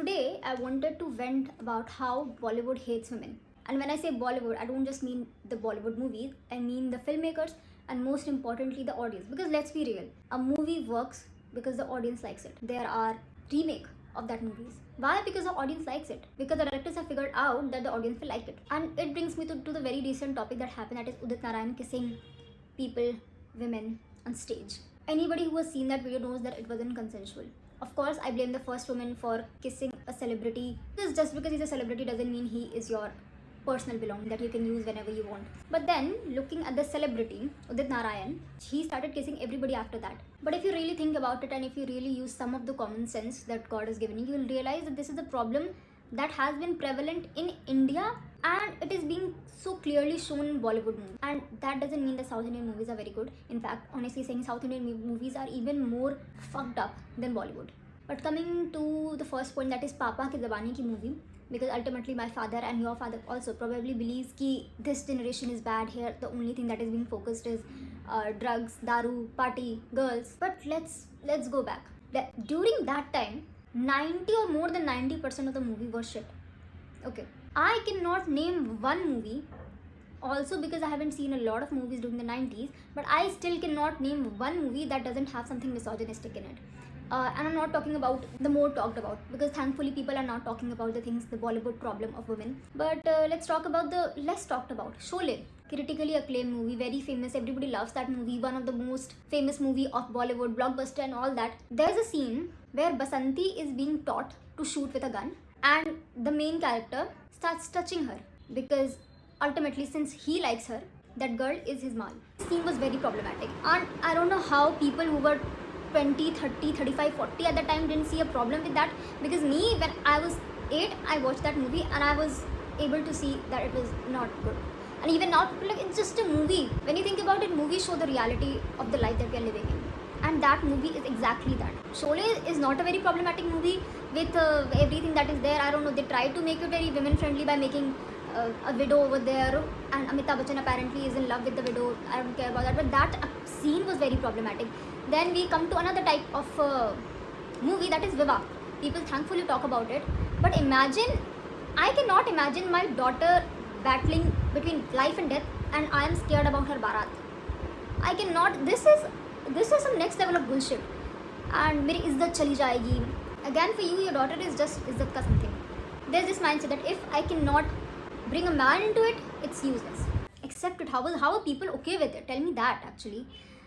Today, I wanted to vent about how Bollywood hates women. And when I say Bollywood, I don't just mean the Bollywood movies, I mean the filmmakers and most importantly the audience. Because let's be real, a movie works because the audience likes it. There are remake of that movies. Why? Because the audience likes it. Because the directors have figured out that the audience will like it. And it brings me to the very recent topic that happened, that is Udit Narayan kissing people, women on stage. Anybody who has seen that video knows that it wasn't consensual. Of course, I blame the first woman for kissing a celebrity. Because just because he's a celebrity doesn't mean he is your personal belonging that you can use whenever you want. But then, looking at the celebrity, Udit Narayan, he started kissing everybody after that. But if you really think about it and if you really use some of the common sense that God has given you, you will realize that this is a problem that has been prevalent in India and it is being so clearly shown in Bollywood movies. And that doesn't mean that South Indian movies are very good. In fact, honestly saying, South Indian movies are even more fucked up than Bollywood. But coming to the first point, that is Papa Ki Zabani Ki movie, because ultimately my father and your father also probably believes ki this generation is bad. Here the only thing that is being focused is drugs, daru, party, girls. But let's go back. During that time, 90 or more than 90% of the movie was shit. Okay, I cannot name one movie, also because I haven't seen a lot of movies during the 90s, but I still cannot name one movie that doesn't have something misogynistic in it. And I'm not talking about the more talked about, because thankfully people are not talking about the things, the Bollywood problem of women. But let's talk about the less talked about. Sholay, critically acclaimed movie, very famous, everybody loves that movie, one of the most famous movie of Bollywood, blockbuster and all that. There's a scene where Basanti is being taught to shoot with a gun and the main character starts touching her, because ultimately since he likes her, that girl is his mal. This scene was very problematic and I don't know how people who were 20, 30, 35, 40 at the time didn't see a problem with that, because me, when I was 8, I watched that movie and I was able to see that it was not good. And even now, like, it's just a movie. When you think about it, movies show the reality of the life that we are living in. And that movie is exactly that. Sholay is not a very problematic movie with everything that is there. I don't know, they tried to make it very women friendly by making a widow over there, and Amitabh Bachchan apparently is in love with the widow. I don't care about that, but that scene was very problematic. Then we come to another type of movie, that is Viva. People thankfully talk about it, but imagine, I cannot imagine my daughter battling between life and death and I am scared about her Bharat. I cannot. This is some next level of bullshit. And meri izzat chali jayegi. Again, for you, your daughter is just izzat ka something. There's this mindset that if I cannot bring a man into it, it's useless. Accept it. How are people okay with it? Tell me that actually.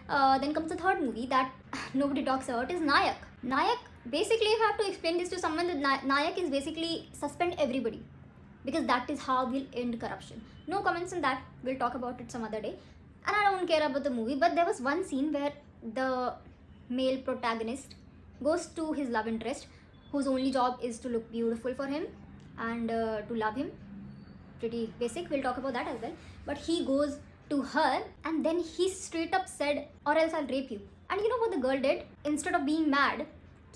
Then comes the third movie that nobody talks about, is Nayak. Nayak, basically if I have to explain this to someone, that Nayak is basically suspend everybody, because that is how we'll end corruption. No comments on that, we'll talk about it some other day. And I don't care about the movie, but there was one scene where the male protagonist goes to his love interest, whose only job is to look beautiful for him and to love him. Pretty basic, we'll talk about that as well. But he goes to her and then he straight up said, or else I'll rape you. And you know what the girl did? Instead of being mad,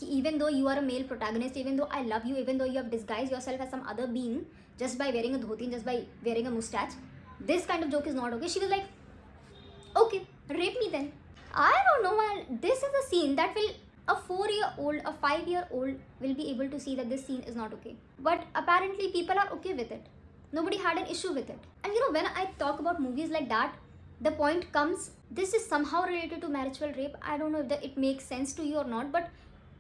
even though you are a male protagonist, even though I love you, even though you have disguised yourself as some other being just by wearing a dhoti, just by wearing a mustache, this kind of joke is not okay. She was like, okay, rape me then. I don't know, man. This is a scene that will, a 4-year-old, a 5-year-old will be able to see that this scene is not okay. But apparently people are okay with it. Nobody had an issue with it. And you know, when I talk about movies like that, the point comes, this is somehow related to marital rape. I don't know if it makes sense to you or not, but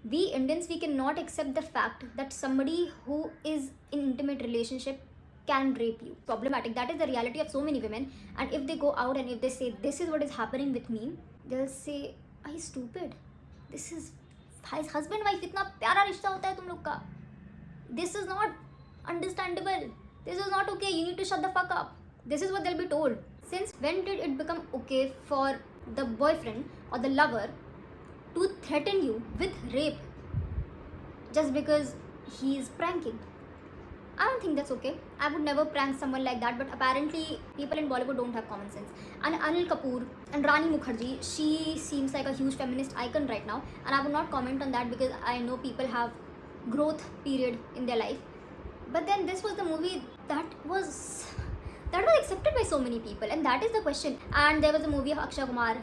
we Indians, we cannot accept the fact that somebody who is in intimate relationship can rape you. Problematic. That is the reality of so many women. And if they go out and if they say, this is what is happening with me, they'll say, are you stupid? This is husband wife, itna pyara rishta hota hai tum log ka. This is not understandable. This is not okay. You need to shut the fuck up. This is what they'll be told. Since when did it become okay for the boyfriend or the lover to threaten you with rape just because he is pranking? I don't think that's okay. I would never prank someone like that, but apparently people in Bollywood don't have common sense. And Anil Kapoor and Rani Mukherjee, she seems like a huge feminist icon right now, and I would not comment on that because I know people have growth period in their life. But then this was the movie that was accepted by so many people, and that is the question. And there was a movie of Akshay Kumar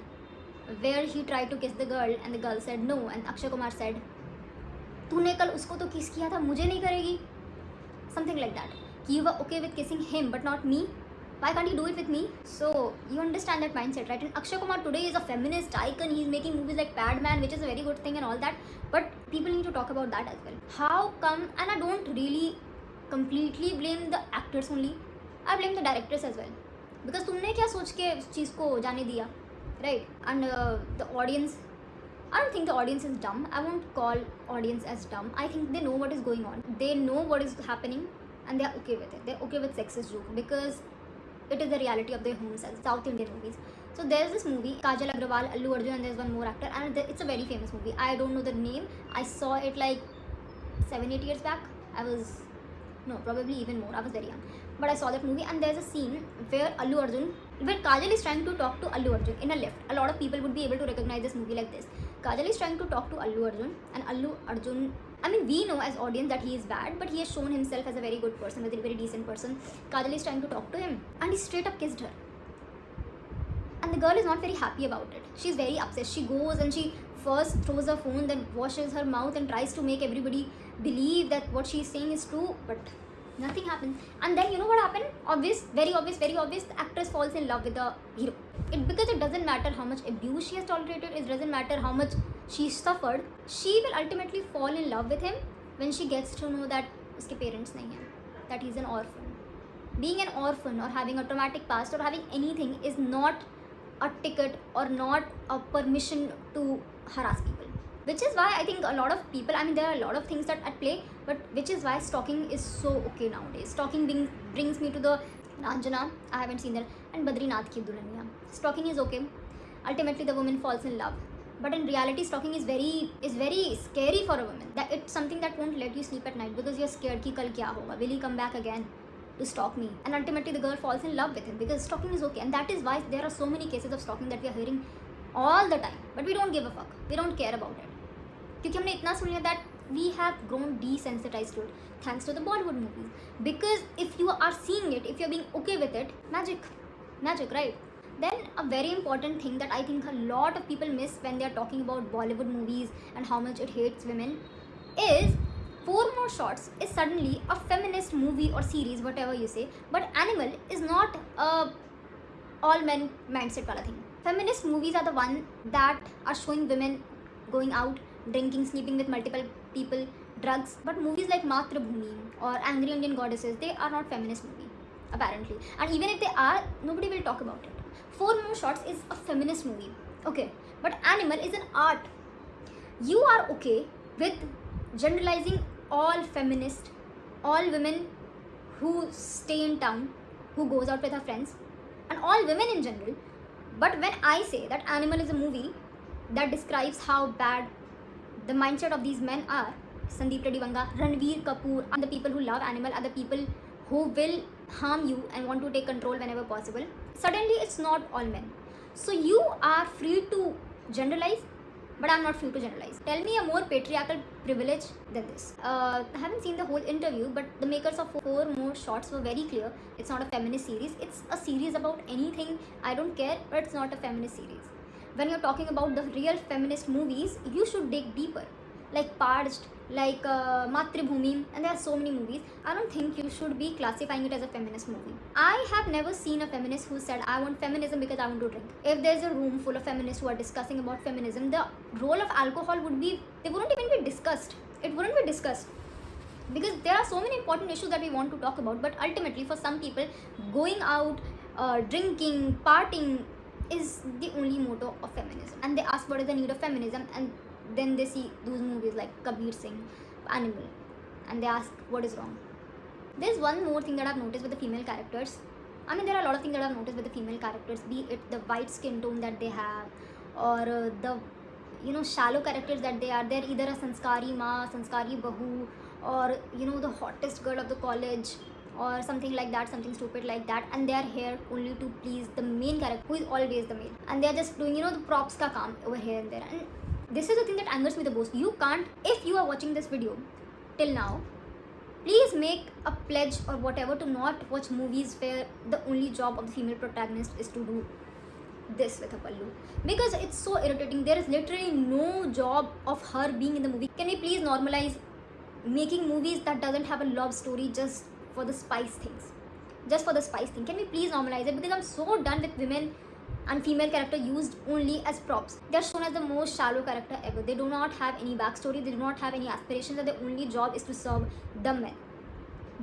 where he tried to kiss the girl and the girl said no, and Akshay Kumar said, तूने कल उसको तो किस किया था, मुझे नहीं करेगी, something like that. You were okay with kissing him but not me. Why can't you do it with me? So you understand that mindset, right? And Akshay Kumar today is a feminist icon. He's making movies like Padman, which is a very good thing and all that. But people need to talk about that as well. How come? And I don't really completely blame the actors only. I blame the directors as well. Because तुमने क्या सोच के उस चीज़ को जाने दिया, right? And the audience, I don't think the audience is dumb. I won't call audience as dumb. I think they know what is going on. They know what is happening and they are okay with it. They're okay with sexist joke because it is the reality of their homes as South Indian movies. So there's this movie, Kajal Agrawal, Allu Arjun, and there's one more actor, and it's a very famous movie. I don't know the name. I saw it like 7-8 years back. Probably even more. I was very young. But I saw that movie, and there's a scene where Kajal is trying to talk to Allu Arjun in a lift. A lot of people would be able to recognize this movie like this. Kajal is trying to talk to Allu Arjun, and Allu Arjun, I mean, we know as audience that he is bad, but he has shown himself as a very good person, a very, very decent person. Kajal is trying to talk to him, and he straight up kissed her. And the girl is not very happy about it. She's very upset. She goes and she first throws her phone, then washes her mouth and tries to make everybody believe that what she's saying is true, but nothing happens. And then you know what happened? Very obvious, the actress falls in love with the hero. Because it doesn't matter how much abuse she has tolerated, it doesn't matter how much she suffered, she will ultimately fall in love with him when she gets to know that uske parents nahi hai, that he's an orphan. Being an orphan or having a traumatic past or having anything is not a ticket or not a permission to harass people. Which is why I think a lot of people, I mean, there are a lot of things that at play, but which is why stalking is so okay nowadays. Stalking brings me to the Ranjana, I haven't seen that, and Badrinath Ki Dulhaniya. Stalking is okay. Ultimately, the woman falls in love. But in reality, stalking is very scary for a woman. That it's something that won't let you sleep at night because you're scared ki kal kya hoga? Will he come back again to stalk me? And ultimately, the girl falls in love with him because stalking is okay. And that is why there are so many cases of stalking that we are hearing all the time. But we don't give a fuck. We don't care about it. क्योंकि हमने इतना सुन लिया that we have grown desensitized to it thanks to the Bollywood movies. Because if you are seeing it, if you're being okay with it, magic, right? Then a very important thing that I think a lot of people miss when they are talking about Bollywood movies and how much it hates women is Four More Shots is suddenly a feminist movie or series, whatever you say, but Animal is not a all men mindset wala thing. Feminist movies are the one that are showing women going out, drinking, sleeping with multiple people, drugs. But movies like Matrabhumi or Angry Indian Goddesses, they are not feminist movie, apparently. And even if they are, nobody will talk about it. Four More Shots is a feminist movie, okay, but Animal is an art. You are okay with generalizing all feminists, all women who stay in town, who goes out with her friends, and all women in general. But when I say that Animal is a movie that describes how bad the mindset of these men are, Sandeep Reddy Vanga, Ranveer Kapoor, and the people who love Animal are the people who will harm you and want to take control whenever possible. Suddenly, it's not all men. So you are free to generalize, but I'm not free to generalize. Tell me a more patriarchal privilege than this. I haven't seen the whole interview, but the makers of Four More Shots were very clear. It's not a feminist series. It's a series about anything. I don't care, but it's not a feminist series. When you're talking about the real feminist movies, you should dig deeper. Like Parched, like Matribhumi, and there are so many movies. I don't think you should be classifying it as a feminist movie. I have never seen a feminist who said, I want feminism because I want to drink. If there's a room full of feminists who are discussing about feminism, the role of alcohol would be, they wouldn't even be discussed. It wouldn't be discussed. Because there are so many important issues that we want to talk about, but ultimately for some people, going out, drinking, partying is the only motto of feminism. And they ask what is the need of feminism, and then they see those movies like Kabir Singh, Animal, and they ask what is wrong. There's one more thing that I've noticed with the female characters. I mean, there are a lot of things that I've noticed with the female characters, be it the white skin tone that they have, or the shallow characters that they are. They're either a sanskari ma, sanskari bahu, or the hottest girl of the college, or something like that, something stupid like that, and they are here only to please the main character, who is always the male, and they are just doing the props ka kaam over here and there. And this is the thing that angers me the most. You can't, if you are watching this video till now, please make a pledge or whatever to not watch movies where the only job of the female protagonist is to do this with a pallu, because it's so irritating. There is literally no job of her being in the movie. Can we please normalize making movies that doesn't have a love story just for the spice things? Just for the spice thing. Can we please normalize it? Because I'm so done with women and female character used only as props. They're shown as the most shallow character ever. They do not have any backstory, they do not have any aspirations, and their only job is to serve the men.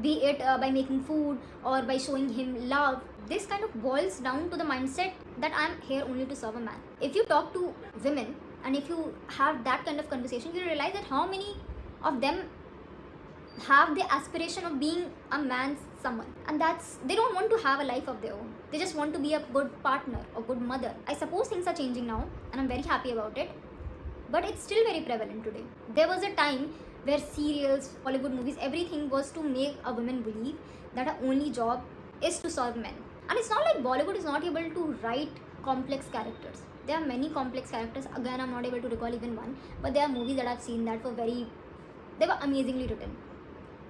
Be it by making food or by showing him love. This kind of boils down to the mindset that I'm here only to serve a man. If you talk to women and if you have that kind of conversation, you realize that how many of them have the aspiration of being a man's someone, and that's, they don't want to have a life of their own. They just want to be a good partner or good mother. I suppose things are changing now and I'm very happy about it, but it's still very prevalent today. There was a time where serials, Hollywood movies, everything was to make a woman believe that her only job is to serve men. And it's not like Bollywood is not able to write complex characters. There are many complex characters. Again, I'm not able to recall even one, but there are movies that I've seen that were they were amazingly written.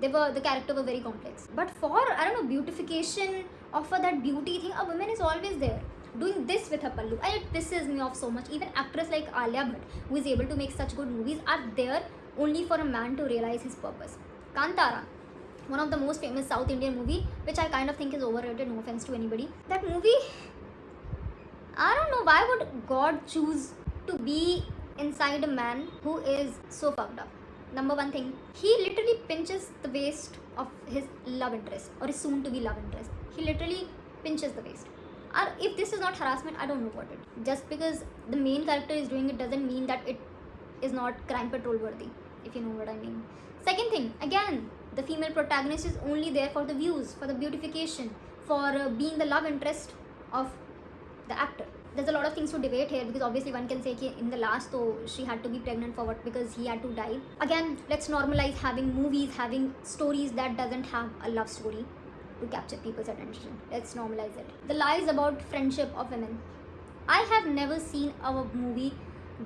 The character were very complex. But for, I don't know, beautification or for that beauty thing, a woman is always there doing this with her pallu, and it pisses me off so much. Even actors like Alia Bhatt, who is able to make such good movies, are there only for a man to realize his purpose. Kantara, one of the most famous South Indian movie, which I kind of think is overrated, no offense to anybody. That movie, I don't know, why would God choose to be inside a man who is so fucked up? Number one thing, he literally pinches the waist of his love interest or his soon to be love interest. He literally pinches the waist. Or if this is not harassment, I don't know what it. Just because the main character is doing it doesn't mean that it is not crime patrol worthy, if you know what I mean. Second thing, again, the female protagonist is only there for the views, for the beautification, for being the love interest of the actor. There's a lot of things to debate here, because obviously one can say that in the last, though, she had to be pregnant for what? Because he had to die. Again, let's normalize having movies, having stories that doesn't have a love story to capture people's attention. Let's normalize it. The lies about friendship of women. I have never seen a movie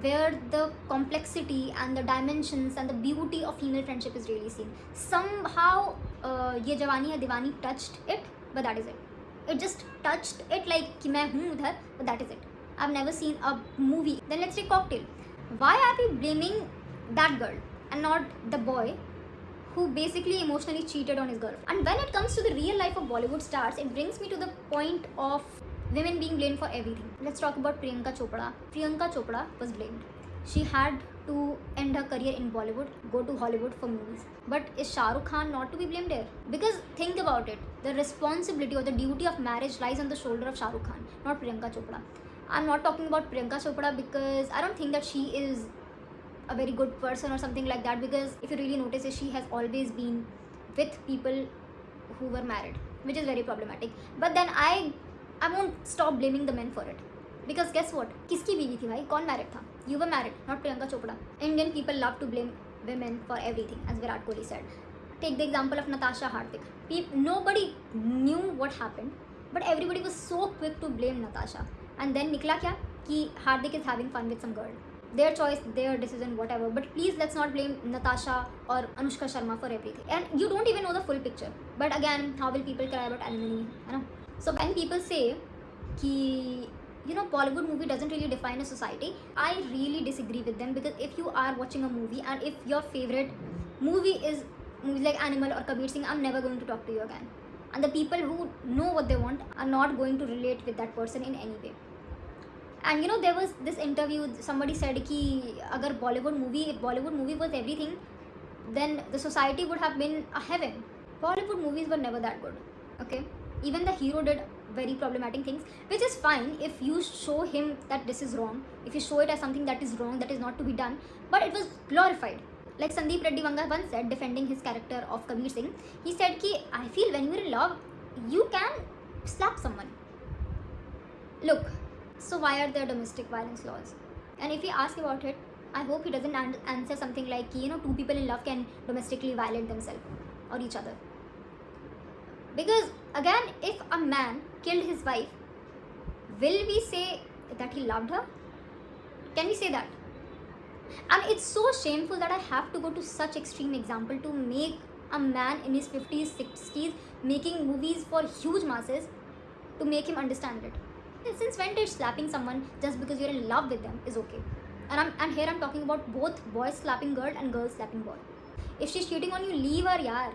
where the complexity and the dimensions and the beauty of female friendship is really seen. Somehow, Ye Jawani Hai Diwani touched it, but that is it. It just touched it like कि मैं हूँ उधर, but that is it. I've never seen a movie. Then let's take Cocktail. Why are we blaming that girl and not the boy who basically emotionally cheated on his girlfriend? And when it comes to the real life of Bollywood stars, it brings me to the point of women being blamed for everything. Let's talk about Priyanka Chopra. Priyanka Chopra was blamed. She had to end her career in Bollywood, go to Hollywood for movies. But is Shah Rukh Khan not to be blamed here? Because think about it, the responsibility or the duty of marriage lies on the shoulder of Shah Rukh Khan, not Priyanka Chopra. I'm not talking about Priyanka Chopra because I don't think that she is a very good person or something like that, because if you really notice, she has always been with people who were married, which is very problematic. But then I won't stop blaming the men for it. Because guess what? किसकी बीवी थी भाई? कौन married था? You were married, not Priyanka Chopra. Indian people love to blame women for everything, as Virat Kohli said. Take the example of Natasha Hardik. Nobody knew what happened, but everybody was so quick to blame Natasha. And then निकला क्या? कि Hardik is having fun with some girl. Their choice, their decision, whatever. But please let's not blame Natasha or Anushka Sharma for everything. And you don't even know the full picture. But again, how will people cry about alimony? You know? So when people say कि Bollywood movie doesn't really define a society, I really disagree with them, because if you are watching a movie and if your favorite movie is movies like Animal or Kabir Singh, I'm never going to talk to you again. And the people who know what they want are not going to relate with that person in any way. And there was this interview, somebody said ki agar if Bollywood movie was everything, then the society would have been a heaven. Bollywood movies were never that good. Okay, even the hero did very problematic things, which is fine if you show him that this is wrong, if you show it as something that is wrong, that is not to be done, but it was glorified. Like Sandeep Reddy Vanga once said, defending his character of Kabir Singh, he said ki I feel when you're in love, you can slap someone. Look, so why are there domestic violence laws? And if he asks about it, I hope he doesn't answer something like two people in love can domestically violate themselves or each other. Because again, if a man killed his wife, will we say that he loved her? Can we say that? And it's so shameful that I have to go to such extreme example to make a man in his 50s, 60s making movies for huge masses to make him understand it. Since when did slapping someone just because you're in love with them is okay? And here I'm talking about both boys slapping girl and girls slapping boy. If she's cheating on you, leave her, yaar.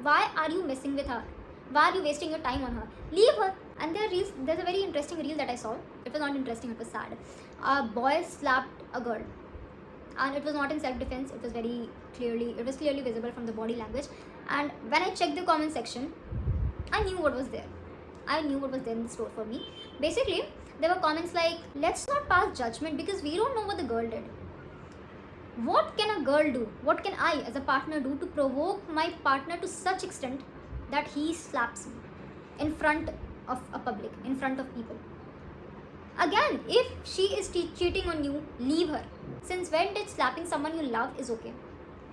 Why are you messing with her? Why are you wasting your time on her? Leave her. And there's a very interesting reel that I saw. It was not interesting, it was sad. A boy slapped a girl. And it was not in self-defense, it was clearly visible from the body language. And when I checked the comment section, I knew what was there. I knew what was there in the store for me. Basically, there were comments like, let's not pass judgment because we don't know what the girl did. What can a girl do? What can I as a partner do to provoke my partner to such extent that he slaps me in front of a public, in front of people? Again, if she is cheating on you, leave her. Since when did slapping someone you love is okay?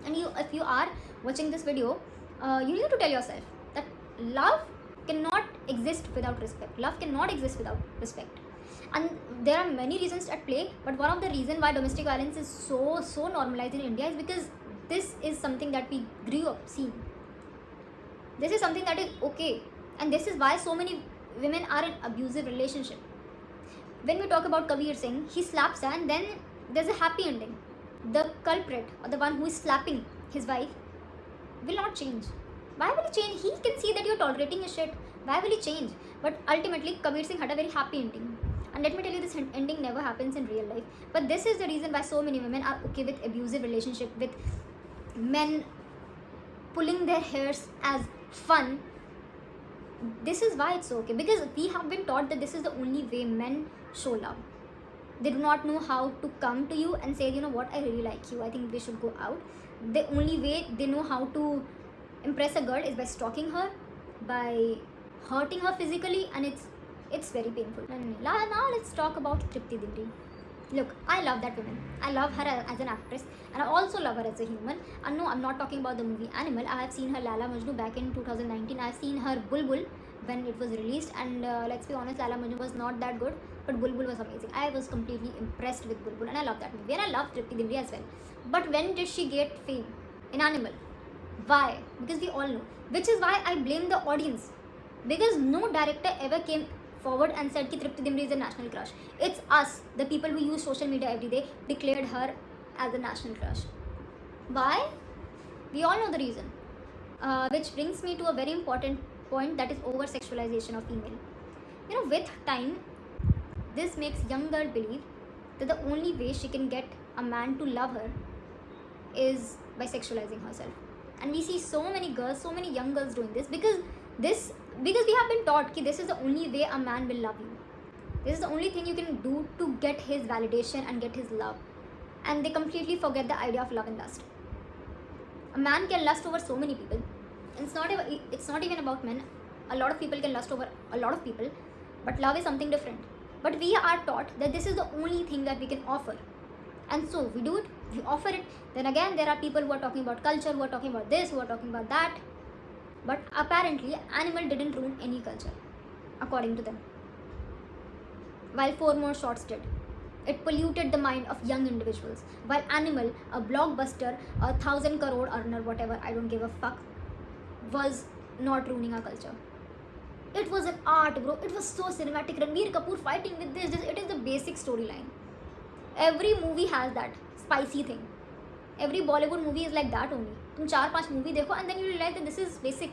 And if you are watching this video, you need to tell yourself that love cannot exist without respect. Love cannot exist without respect. And there are many reasons at play, but one of the reasons why domestic violence is so normalized in India is because this is something that we grew up seeing. This is something that is okay, and this is why so many women are in abusive relationship. When we talk about Kabir Singh, he slaps her and then there's a happy ending. The culprit or the one who is slapping his wife will not change. Why will he change? He can see that you're tolerating his shit. Why will he change? But ultimately, Kabir Singh had a very happy ending. And let me tell you, this ending never happens in real life. But this is the reason why so many women are okay with abusive relationship, with men pulling their hairs as fun. This is why it's okay, because we have been taught that this is the only way men show love. They do not know how to come to you and say, you know what, I really like you, I think we should go out. The only way they know how to impress a girl is by stalking her, by hurting her physically, and it's very painful. And now let's talk about Tripti Dimri. Look, I love that woman. I love her as an actress, and I also love her as a human. And no, I'm not talking about the movie Animal. I have seen her Laila Majnu back in 2019. I have seen her Bulbul when it was released, and let's be honest, Laila Majnu was not that good, but Bulbul was amazing. I was completely impressed with Bulbul, and I love that movie, and I love Tripti Dimri as well. But when did she get fame? In Animal. Why? Because we all know. Which is why I blame the audience. Because no director ever came forward and said that Tripti Dimri is a national crush. It's us, the people who use social media every day, declared her as a national crush. Why? We all know the reason. Which brings me to a very important point, that is over-sexualization of female. You know, with time, this makes young girl believe that the only way she can get a man to love her is by sexualizing herself. And we see so many girls, so many young girls doing this because we have been taught that this is the only way a man will love you. This is the only thing you can do to get his validation and get his love. And they completely forget the idea of love and lust. A man can lust over so many people. And it's not even about men. A lot of people can lust over a lot of people, but love is something different. But we are taught that this is the only thing that we can offer. And so we do it, we offer it. Then again, there are people who are talking about culture, who are talking about this, who are talking about that. But apparently, Animal didn't ruin any culture, according to them. While 4 more shots did. It polluted the mind of young individuals. While Animal, a blockbuster, 1,000 crore earner, whatever, I don't give a fuck, was not ruining our culture. It was an art, bro. It was so cinematic. Ranbir Kapoor fighting with this. It is the basic storyline. Every movie has that spicy thing. Every Bollywood movie is like that only. तुम 4-5 movie देखो and then you realize that this is basic.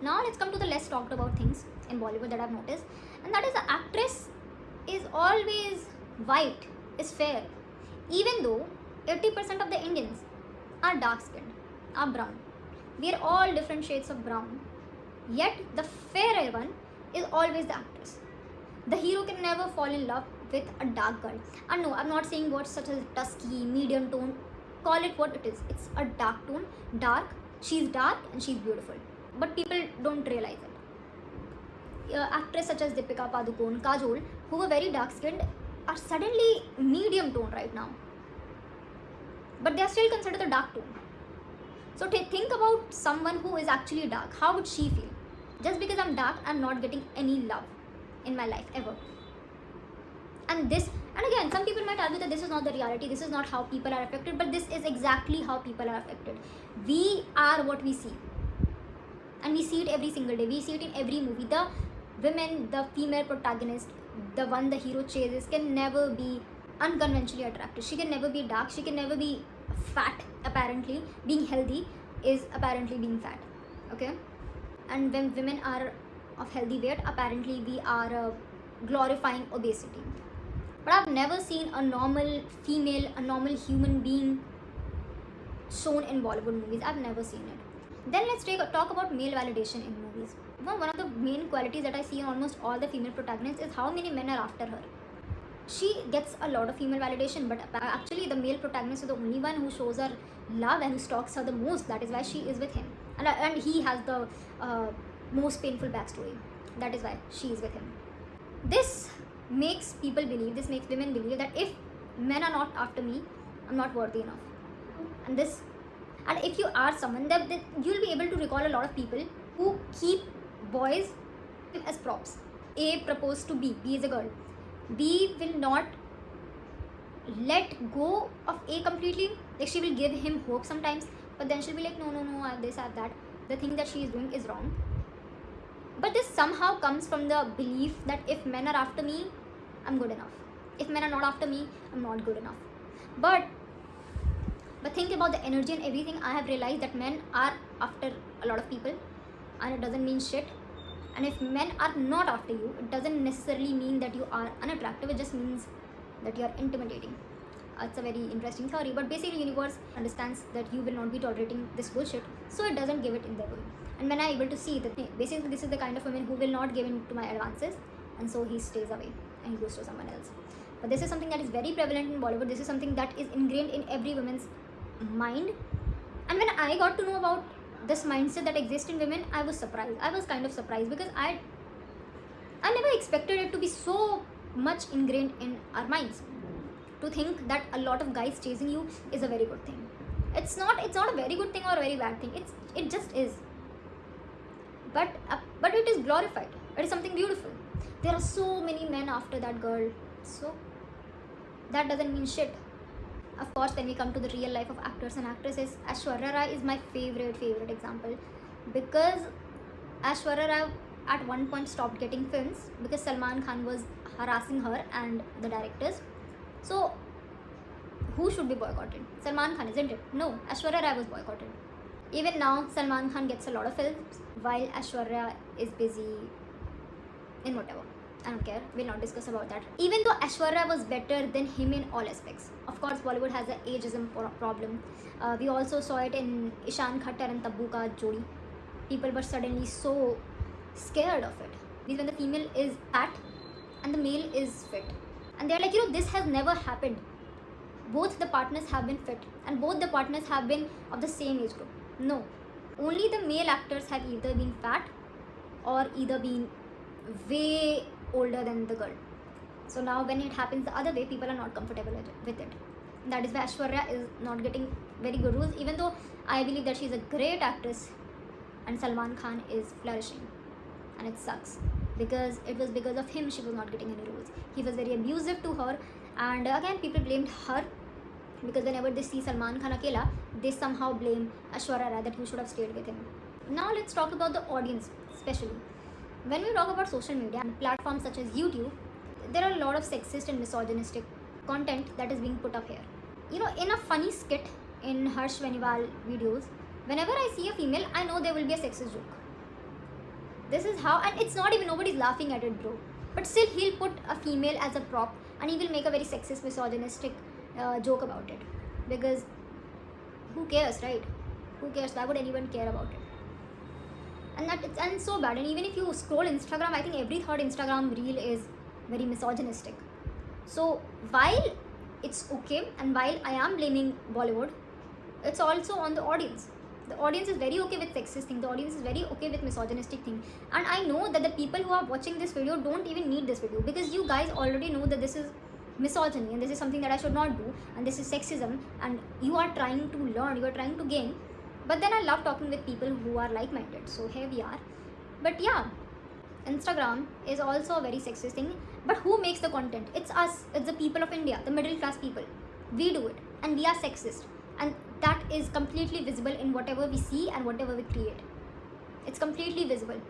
Now let's come to the less talked about things in Bollywood that I've noticed, and that is the actress is always white, is fair, even though 80% of the Indians are dark skinned, are brown. We are all different shades of brown. Yet the fairer one is always the actress. The hero can never fall in love with a dark girl. And no, I'm not saying words such as dusky, medium tone. Call it what it is. It's a dark tone. Dark. She's dark and she's beautiful. But people don't realize it. Actors such as Deepika Padukone, Kajol, who were very dark skinned, are suddenly medium tone right now. But they are still considered the dark tone. So think about someone who is actually dark. How would she feel? Just because I'm dark, I'm not getting any love in my life ever. And again, some people might argue that this is not the reality, this is not how people are affected, but this is exactly how people are affected. We are what we see. And we see it every single day. We see it in every movie. The women, the female protagonist, the one the hero chases, can never be unconventionally attractive. She can never be dark, she can never be fat. Apparently being healthy is apparently being fat, okay? And when women are of healthy weight, apparently we are glorifying obesity. But I've never seen a normal female, a normal human being shown in Bollywood movies. I've never seen it. Then let's talk about male validation in movies. One of the main qualities that I see in almost all the female protagonists is how many men are after her. She gets a lot of female validation, but actually the male protagonist is the only one who shows her love and who stalks her the most. That is why she is with him, and he has the most painful backstory. That is why she is with him. This makes people believe, this makes women believe that if men are not after me, I'm not worthy enough. And if you are someone, that you'll be able to recall a lot of people who keep boys as props. A proposed to B is a girl. B will not let go of A completely. Like, she will give him hope sometimes, but then she'll be like, no, I have this, I have that. The thing that she is doing is wrong. But this somehow comes from the belief that if men are after me, I'm good enough. If men are not after me, I'm not good enough. But think about the energy and everything. I have realized that men are after a lot of people, and it doesn't mean shit. And if men are not after you, it doesn't necessarily mean that you are unattractive. It just means that you are intimidating. It's a very interesting theory, but basically universe understands that you will not be tolerating this bullshit, so it doesn't give it in their way. And when I'm able to see that basically this is the kind of woman who will not give in to my advances, and so he stays away and he goes to someone else. But this is something that is very prevalent in Bollywood. This is something that is ingrained in every woman's mind. And when I got to know about this mindset that exists in women, I was surprised. I was kind of surprised because I never expected it to be so much ingrained in our minds. To think that a lot of guys chasing you is a very good thing. It's not a very good thing or a very bad thing. It just is. But it is glorified. It is something beautiful. There are so many men after that girl. So that doesn't mean shit. Of course, when we come to the real life of actors and actresses, Aishwarya Rai is my favorite example, because Aishwarya Rai at one point stopped getting films because Salman Khan was harassing her and the directors. So who should be boycotted? Salman Khan, isn't it? No, Aishwarya Rai was boycotted. Even now, Salman Khan gets a lot of films while Aishwarya is busy in whatever. I don't care, we'll not discuss about that. Even though Aishwarya was better than him in all aspects. Of course, Bollywood has an ageism problem. We also saw it in Ishan Khattar and Taboo Ka Jodi. People were suddenly so scared of it. Because when the female is fat and the male is fit. And they're like, this has never happened. Both the partners have been fit and both the partners have been of the same age group. No. Only the male actors have either been fat or either been way older than the girl. So now when it happens the other way, people are not comfortable with it. That is why Aishwarya is not getting very good roles, even though I believe that she's a great actress and Salman Khan is flourishing. And it sucks because it was because of him she was not getting any roles. He was very abusive to her, and again people blamed her because whenever they see Salman Khan akela, they somehow blame Aishwarya Rai that you should have stayed with him. Now let's talk about the audience, especially. When we talk about social media and platforms such as YouTube, there are a lot of sexist and misogynistic content that is being put up here. In a funny skit in Harsh Vaniwal videos, whenever I see a female, I know there will be a sexist joke. This is how, and it's not even, nobody's laughing at it, bro. But still, he'll put a female as a prop and he will make a very sexist, misogynistic joke about it. Because who cares, right? Who cares? Why would anyone care about it? And it's so bad. And even if you scroll Instagram, I think every third Instagram reel is very misogynistic. So while it's okay and while I am blaming Bollywood, it's also on the audience. The audience is very okay with sexist thing. The audience is very okay with misogynistic thing. And I know that the people who are watching this video don't even need this video, because you guys already know that this is misogyny and this is something that I should not do and this is sexism, and you are trying to learn, you are trying to gain. But then I love talking with people who are like-minded, so here we are. But yeah, Instagram is also a very sexist thing. But who makes the content? It's us. It's the people of India, the middle class people. We do it, and we are sexist, and that is completely visible in whatever we see and whatever we create. It's completely visible.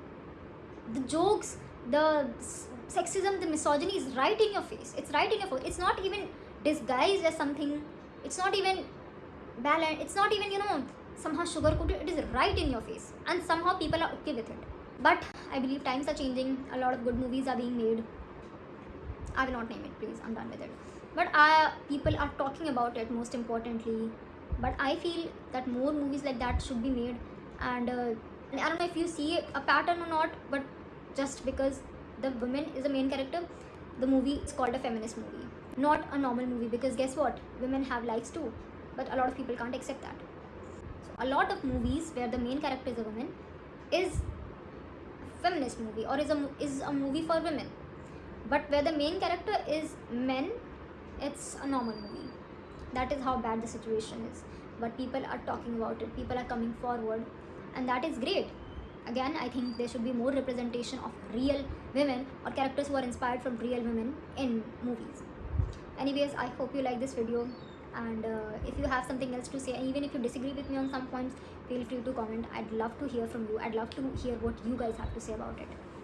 The jokes, sexism, the misogyny is right in your face. It's right in your face. It's not even disguised as something. It's not even balanced. It's not even, somehow sugar coated. It is right in your face, and somehow people are okay with it. But I believe times are changing. A lot of good movies are being made. I will not name it, please. I'm done with it. But people are talking about it, most importantly. But I feel that more movies like that should be made. And I don't know if you see a pattern or not, but just because the woman is the main character, the movie is called a feminist movie, not a normal movie. Because guess what? Women have lives too. But a lot of people can't accept that. So a lot of movies where the main character is a woman is a feminist movie, or is a movie for women. But where the main character is men, it's a normal movie. That is how bad the situation is. But people are talking about it, people are coming forward, and that is great. Again, I think there should be more representation of real women or characters who are inspired from real women in movies. Anyways, I hope you like this video, and if you have something else to say, and even if you disagree with me on some points, feel free to comment. I'd love to hear from you. I'd love to hear what you guys have to say about it.